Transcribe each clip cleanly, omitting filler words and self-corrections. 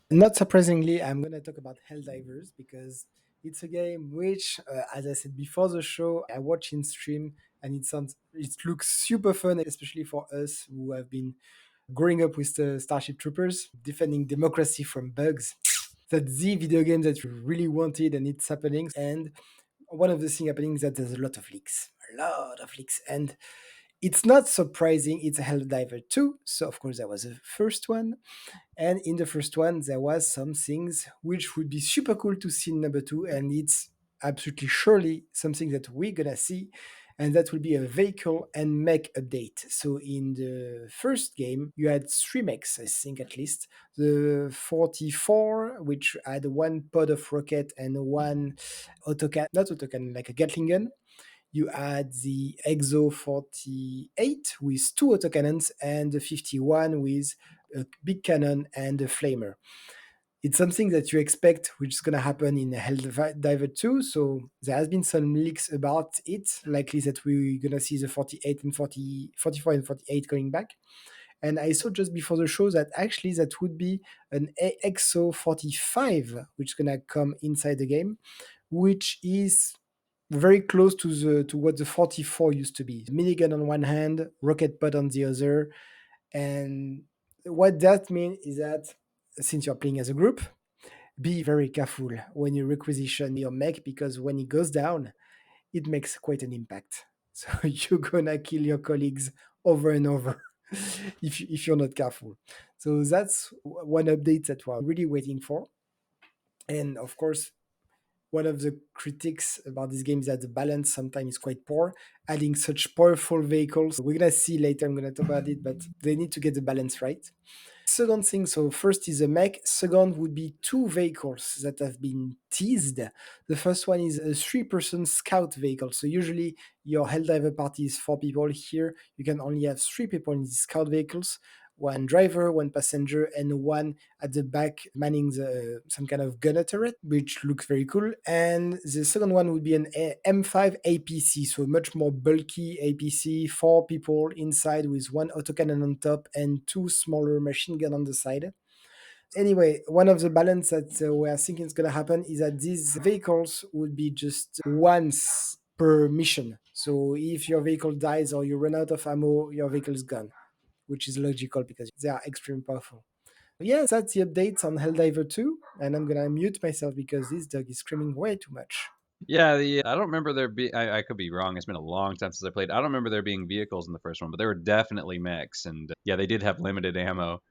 Not surprisingly, I'm going to talk about Helldivers because it's a game which, as I said before the show, I watch in stream and it looks super fun, especially for us who have been growing up with the Starship Troopers, defending democracy from bugs. That's the video game that you really wanted, and it's happening. And one of the things happening is that there's a lot of leaks, and it's not surprising. It's a Helldiver 2, so of course that was the first one, and in the first one, there was some things which would be super cool to see in number two, and it's absolutely surely something that we're gonna see, and that will be a vehicle and mech update. So in the first game, you had three mechs, I think at least. The 44, which had one pod of rocket and one not autocannon, like a Gatling gun. You had the EXO 48 with two autocannons and the 51 with a big cannon and a flamer. It's something that you expect, which is going to happen in Helldiver 2. So there has been some leaks about it. Likely that we're going to see the 48 and 40, 44 and 48 coming back. And I saw just before the show that actually that would be an EXO 45, which is going to come inside the game, which is very close to the to what the 44 used to be. Minigun on one hand, rocket pod on the other, and what that means is that since you're playing as a group, be very careful when you requisition your mech because when it goes down, it makes quite an impact. So you're gonna kill your colleagues over and over if you're not careful. So that's one update that we're really waiting for. And of course, one of the critiques about this game is that the balance sometimes is quite poor. Adding such powerful vehicles, we're gonna see later. I'm gonna talk about it, but they need to get the balance right. Second thing, so first is a mech. Second would be two vehicles that have been teased. The first one is a three-person scout vehicle. So usually your Helldiver party is four people. Here you can only have three people in these scout vehicles. One driver, one passenger, and one at the back manning some kind of gunner turret, which looks very cool. And the second one would be an M5 APC, so much more bulky APC, four people inside with one autocannon on top and two smaller machine gun on the side. Anyway, one of the balance that we are thinking is going to happen is that these vehicles would be just once per mission. So if your vehicle dies or you run out of ammo, your vehicle is gone, which is logical because they are extremely powerful. Yeah, that's the updates on Helldiver 2, and I'm gonna mute myself because this dog is screaming way too much. Yeah, I don't remember there be I could be wrong. It's been a long time since I played. I don't remember there being vehicles in the first one, but there were definitely mechs, and yeah, they did have limited ammo.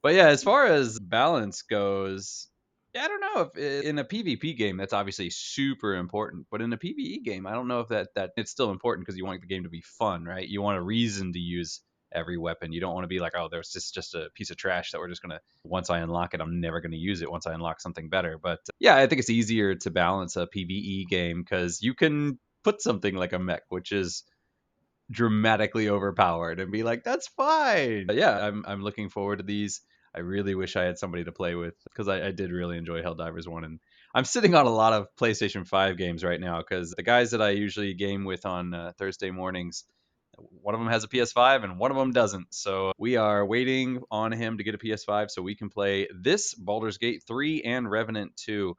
But yeah, as far as balance goes, yeah, I don't know if in a PvP game that's obviously super important, but in a PvE game, I don't know if that it's still important because you want the game to be fun, right? You want a reason to use every weapon. You don't want to be like, oh, there's just a piece of trash that we're just gonna once I unlock it, I'm never gonna use it once I unlock something better. But yeah, I think it's easier to balance a PvE game because you can put something like a mech, which is dramatically overpowered and be like, that's fine. But yeah, I'm looking forward to these. I really wish I had somebody to play with because I did really enjoy Helldivers 1. And I'm sitting on a lot of PlayStation 5 games right now because the guys that I usually game with on Thursday mornings, one of them has a PS5 and one of them doesn't. So we are waiting on him to get a PS5 so we can play this Baldur's Gate 3 and Revenant 2.